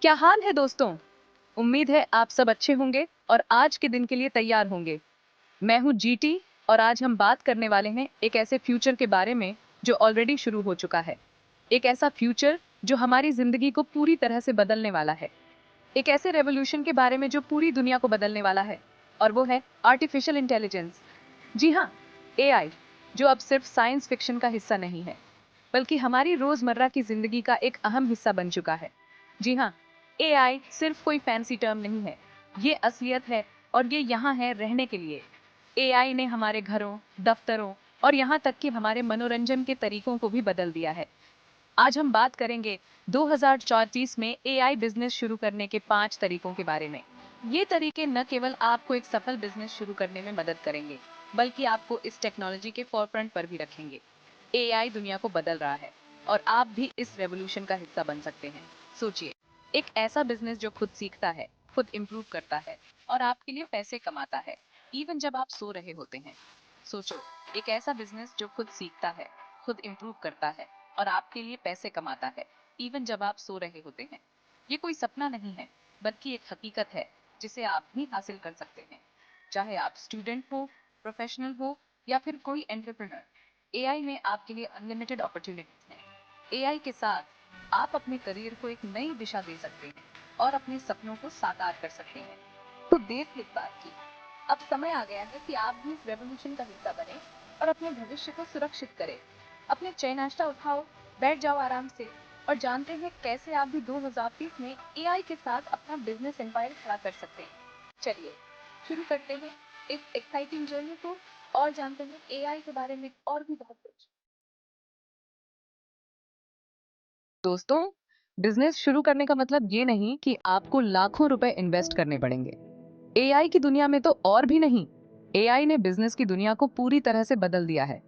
क्या हाल है दोस्तों। उम्मीद है आप सब अच्छे होंगे और आज के दिन के लिए तैयार होंगे। मैं हूं जीटी और आज हम बात करने वाले हैं एक ऐसे फ्यूचर के बारे में जो ऑलरेडी शुरू हो चुका है। एक ऐसा फ्यूचर जो हमारी जिंदगी को पूरी तरह से बदलने वाला है। एक ऐसे रेवोल्यूशन के बारे में जो पूरी दुनिया को बदलने वाला है और वो है आर्टिफिशियल इंटेलिजेंस। जी हाँ, एआई, जो अब सिर्फ साइंस फिक्शन का हिस्सा नहीं है बल्कि हमारी रोजमर्रा की जिंदगी का एक अहम हिस्सा बन चुका है। जी हाँ, एआई सिर्फ कोई फैंसी टर्म नहीं है, ये असलियत है और ये यहाँ है रहने के लिए। एआई ने हमारे घरों, दफ्तरों और यहाँ तक कि हमारे मनोरंजन के तरीकों को भी बदल दिया है। आज हम बात करेंगे 2034 में एआई बिजनेस शुरू करने के 5 तरीकों के बारे में। ये तरीके न केवल आपको एक सफल बिजनेस शुरू करने में मदद करेंगे, बल्कि आपको इस टेक्नोलॉजी के फोरफ्रंट पर भी रखेंगे। एआई दुनिया को बदल रहा है और आप भी इस रेवोल्यूशन का हिस्सा बन सकते हैं। सोचिए, एक ऐसा बिजनेस जो खुद सीखता है, खुद इम्प्रूव करता है और आपके लिए पैसे कमाता है, इवन जब आप सो रहे होते हैं। सोचो, एक ऐसा बिजनेस जो खुद सीखता है, खुद इम्प्रूव करता है और आपके लिए पैसे कमाता है, इवन जब आप सो रहे होते हैं। ये कोई सपना नहीं है, बल्कि एक हकीकत है जिसे आप भी हासिल कर सकते हैं। चाहे आप स्टूडेंट हो, प्रोफेशनल हो या फिर कोई एंटरप्रेन्योर, एआई में आपके लिए अनलिमिटेड अपॉर्चुनिटीज हैं। एआई के साथ आप अपने करियर को एक नई दिशा दे सकते हैं और अपने सपनों को साकार कर सकते हैं। तो देर किस बात की, अब समय आ गया है कि आप भी इस रेवोल्यूशन का हिस्सा बने और अपने भविष्य को सुरक्षित करें। अपने चाय नाश्ता उठाओ, बैठ जाओ आराम से और जानते हैं कैसे आप भी 2030 में एआई के साथ अपना बिजनेस एम्पायर खड़ा कर सकते हैं। चलिए शुरू करते हैं इस एक्साइटिंग जर्नी को और जानते हैं एआई के बारे में और भी बहुत कुछ। दोस्तों, बिजनेस शुरू करने का मतलब ये नहीं कि आपको लाखों रुपए इन्वेस्ट करने पड़ेंगे। एआई की दुनिया में तो और भी नहीं। एआई ने बिजनेस की दुनिया को पूरी तरह से बदल दिया है।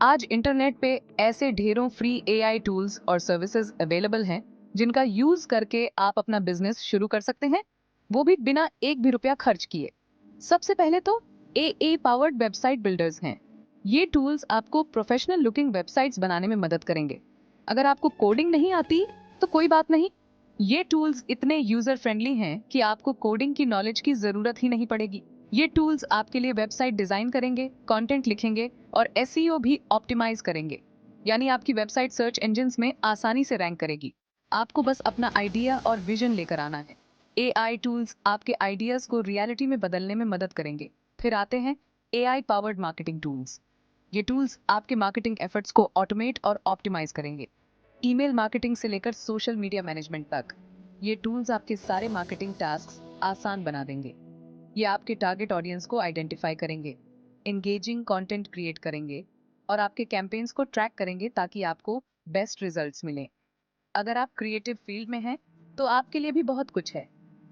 आज इंटरनेट पे ऐसे ढेरों फ्री एआई टूल्स और सर्विसेज अवेलेबल हैं जिनका यूज करके आप अपना बिजनेस शुरू कर सकते हैं, वो भी बिना एक भी रुपया खर्च किए। सबसे पहले तो एआई पावर्ड वेबसाइट बिल्डर्स हैं। ये टूल्स आपको प्रोफेशनल लुकिंग वेबसाइट्स बनाने में मदद करेंगे। अगर आपको कोडिंग नहीं आती तो कोई बात नहीं, ये टूल्स इतने यूजर फ्रेंडली हैं कि आपको कोडिंग की नॉलेज की जरूरत ही नहीं पड़ेगी। ये टूल्स आपके लिए वेबसाइट डिजाइन करेंगे, कंटेंट लिखेंगे और एसईओ भी ऑप्टिमाइज करेंगे। यानी आपकी वेबसाइट सर्च इंजिन्स में आसानी से रैंक करेगी। आपको बस अपना आइडिया और विजन लेकर आना है। एआई टूल्स आपके आइडियाज को रियलिटी में बदलने में मदद करेंगे। फिर आते हैं एआई पावर्ड मार्केटिंग टूल्स। ये टूल्स आपके मार्केटिंग एफर्ट्स को ऑटोमेट और ऑप्टिमाइज करेंगे। ईमेल मार्केटिंग से लेकर सोशल मीडिया मैनेजमेंट तक, ये टूल्स आपके सारे मार्केटिंग टास्क आसान बना देंगे। ये आपके टारगेट ऑडियंस को आइडेंटिफाई करेंगे, एंगेजिंग कंटेंट क्रिएट करेंगे और आपके कैंपेन्स को ट्रैक करेंगे ताकि आपको बेस्ट रिजल्ट्स मिलें। अगर आप क्रिएटिव फील्ड में हैं तो आपके लिए भी बहुत कुछ है।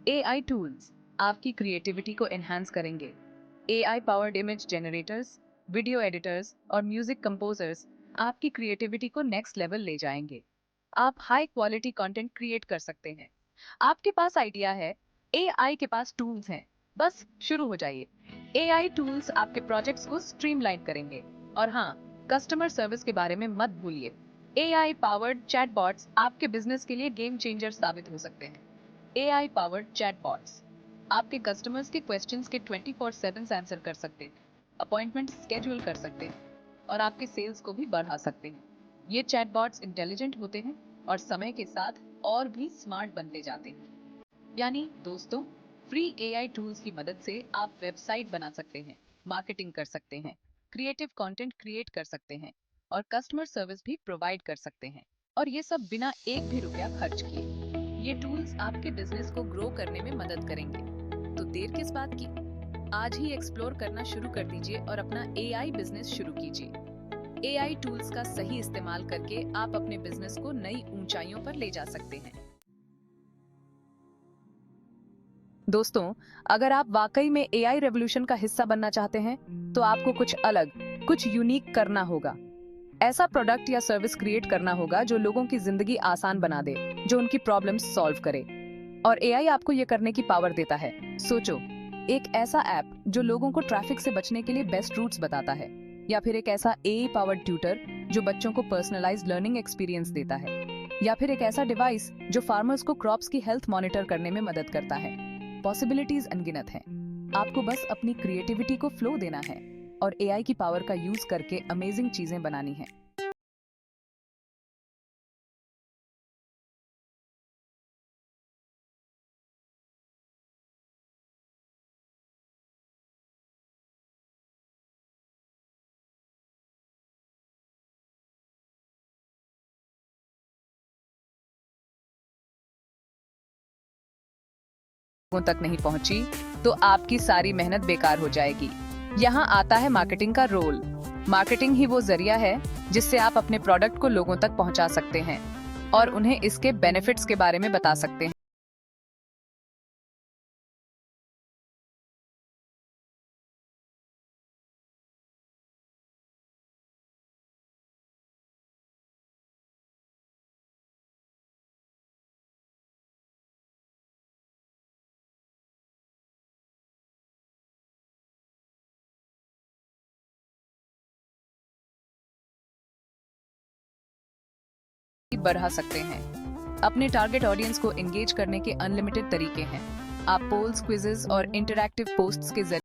एआई टूल्स आपकी क्रिएटिविटी को एनहांस करेंगे। AI powered image generators, video editors और म्यूजिक कंपोजर्स आपकी क्रिएटिविटी को नेक्स्ट लेवल ले जाएंगे। आप हाई क्वालिटी कंटेंट क्रिएट कर सकते हैं। आपके पास आइडिया है, एआई के पास टूल्स हैं, बस शुरू हो जाइए। एआई टूल्स आपके प्रोजेक्ट्स को स्ट्रीमलाइन करेंगे। और हाँ, कस्टमर सर्विस के बारे में मत भूलिए। एआई पावर्ड चैटबॉट्स आपके बिजनेस के लिए गेम चेंजर साबित हो सकते हैं। एआई पावर्ड चैटबॉट्स आपके कस्टमर्स के क्वेश्चंस के 24/7 आंसर कर सकते हैं, अपॉइंटमेंट स्केड्यूल कर सकते हैं और आपके सेल्स को भी बढ़ा सकते हैं। ये चैटबॉट्स इंटेलिजेंट होते हैं और समय के साथ और भी स्मार्ट बनते जाते हैं। यानी दोस्तों, फ्री एआई टूल्स की मदद से आप वेबसाइट बना सकते हैं, मार्केटिंग कर सकते हैं, क्रिएटिव कंटेंट क्रिएट कर सकते हैं और कस्टमर सर्विस भी प्रोवाइड कर सकते हैं। और ये सब बिना एक भी रुपया खर्च किए। ये टूल्स आपके बिजनेस को ग्रो करने में मदद करेंगे। तो देर किस बात की, आज ही एक्सप्लोर करना शुरू कर दीजिए और अपना एआई बिजनेस शुरू कीजिए। एआई टूल्स का सही इस्तेमाल करके आप अपने बिजनेस को नई ऊंचाइयों पर ले जा सकते हैं। दोस्तों, अगर आप वाकई में एआई रेवोल्यूशन का हिस्सा बनना चाहते हैं तो आपको कुछ अलग, कुछ यूनिक करना होगा। ऐसा प्रोडक्ट या सर्विस क्रिएट करना होगा जो लोगों की जिंदगी आसान बना दे, जो उनकी प्रॉब्लम्स सॉल्व करे। और एआई आपको ये करने की पावर देता है। सोचो, एक ऐसा ऐप जो लोगों को ट्रैफिक से बचने के लिए बेस्ट रूट्स बताता है, या फिर एक ऐसा एआई पावर्ड ट्यूटर जो बच्चों को पर्सनलाइज्ड लर्निंग एक्सपीरियंस देता है, या फिर एक ऐसा डिवाइस जो फार्मर्स को क्रॉप्स की हेल्थ मॉनिटर करने में मदद करता है। पॉसिबिलिटीज अनगिनत हैं। आपको बस अपनी क्रिएटिविटी को फ्लो देना है और एआई की पावर का यूज करके अमेजिंग चीजें बनानी है। लोगों तक नहीं पहुंची तो आपकी सारी मेहनत बेकार हो जाएगी। यहाँ आता है मार्केटिंग का रोल। मार्केटिंग ही वो जरिया है जिससे आप अपने प्रोडक्ट को लोगों तक पहुंचा सकते हैं और उन्हें इसके बेनिफिट्स के बारे में बता सकते हैं। बढ़ा सकते हैं। अपने टारगेट ऑडियंस को एंगेज करने के अनलिमिटेड तरीके हैं। आप पोल्स, क्विजेस और इंटरैक्टिव पोस्ट्स के जरिए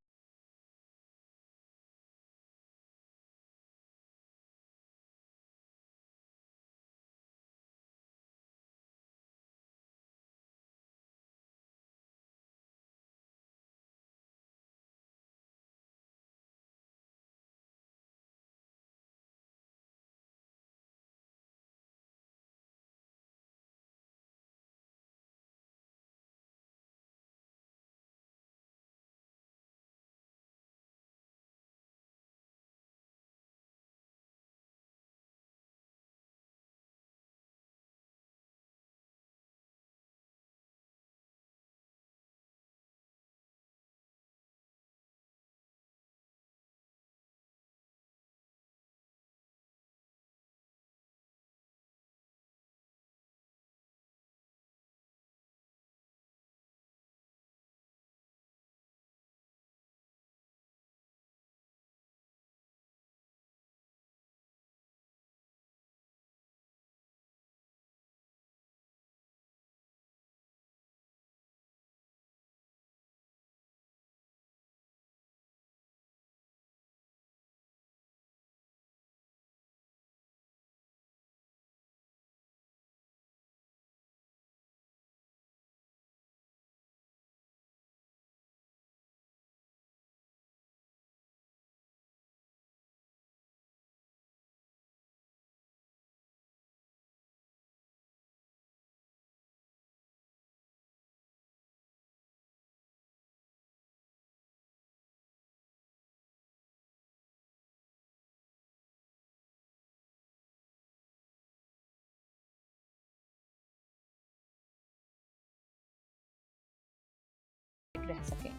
रह सकें।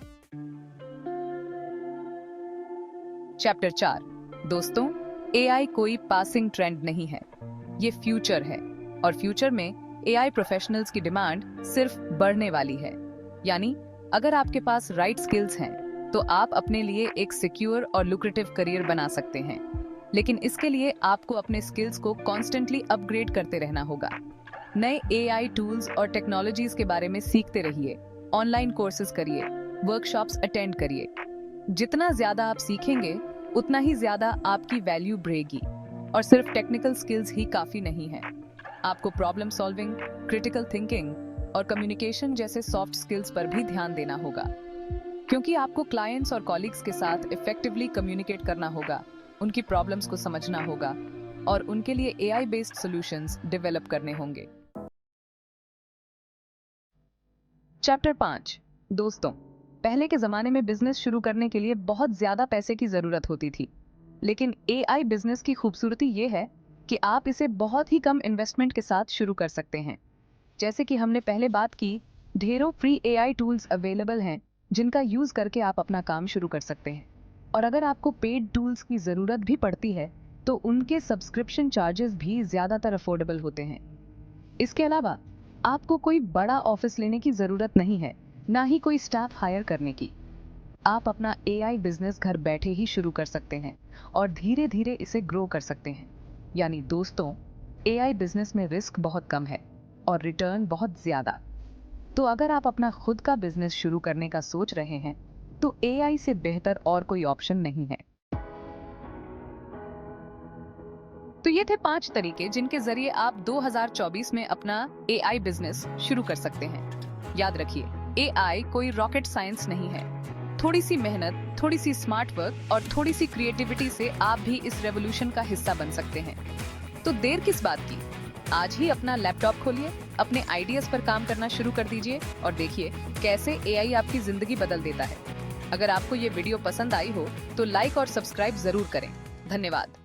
चैप्टर 4। दोस्तों, एआई कोई पासिंग ट्रेंड नहीं है, ये फ्यूचर है और फ्यूचर में एआई प्रोफेशनल्स की डिमांड सिर्फ बढ़ने वाली है। यानी अगर आपके पास राइट स्किल्स हैं तो आप अपने लिए एक सिक्योर और लुक्रेटिव करियर बना सकते हैं। लेकिन इसके लिए आपको अपने स्किल्स को कॉन्स्टेंटली अपग्रेड करते रहना होगा। नए एआई टूल्स और टेक्नोलॉजीज के बारे में सीखते रहिए, ऑनलाइन कोर्सेज करिए, वर्कशॉप्स अटेंड करिए। जितना ज्यादा आप सीखेंगे उतना ही ज्यादा आपकी वैल्यू बढ़ेगी। और सिर्फ टेक्निकल स्किल्स ही काफी नहीं है, आपको प्रॉब्लम सॉल्विंग, क्रिटिकल थिंकिंग और कम्युनिकेशन जैसे सॉफ्ट स्किल्स पर भी ध्यान देना होगा, क्योंकि आपको क्लाइंट्स और कॉलीग्स के साथ इफेक्टिवली कम्युनिकेट करना होगा, उनकी प्रॉब्लम्स को समझना होगा और उनके लिए एआई बेस्ड सॉल्यूशंस डेवलप करने होंगे। चैप्टर 5। दोस्तों, पहले के जमाने में बिजनेस शुरू करने के लिए बहुत ज्यादा पैसे की जरूरत होती थी, लेकिन एआई बिजनेस की खूबसूरती ये है कि आप इसे बहुत ही कम इन्वेस्टमेंट के साथ शुरू कर सकते हैं। जैसे कि हमने पहले बात की, ढेरों फ्री एआई टूल्स अवेलेबल हैं जिनका यूज करके आप अपना काम शुरू कर सकते हैं। और अगर आपको पेड टूल्स की जरूरत भी पड़ती है तो उनके सब्सक्रिप्शन चार्जेस भी ज्यादातर अफोर्डेबल होते हैं। इसके अलावा आपको कोई बड़ा ऑफिस लेने की जरूरत नहीं है, ना ही कोई स्टाफ हायर करने की। आप अपना एआई बिजनेस घर बैठे ही शुरू कर सकते हैं और धीरे धीरे इसे ग्रो कर सकते हैं। यानी दोस्तों, एआई बिजनेस में रिस्क बहुत कम है और रिटर्न बहुत ज्यादा। तो अगर आप अपना खुद का बिजनेस शुरू करने का सोच रहे हैं तो एआई से बेहतर और कोई ऑप्शन नहीं है। तो ये थे 5 तरीके जिनके जरिए आप 2024 में अपना एआई बिजनेस शुरू कर सकते हैं। याद रखिए, एआई कोई रॉकेट साइंस नहीं है। थोड़ी सी मेहनत, थोड़ी सी स्मार्ट वर्क और थोड़ी सी क्रिएटिविटी से आप भी इस रेवोल्यूशन का हिस्सा बन सकते हैं। तो देर किस बात की, आज ही अपना लैपटॉप खोलिए, अपने आइडियाज पर काम करना शुरू कर दीजिए और देखिए कैसे एआई आपकी जिंदगी बदल देता है। अगर आपको ये वीडियो पसंद आई हो तो लाइक और सब्सक्राइब जरूर करें। धन्यवाद।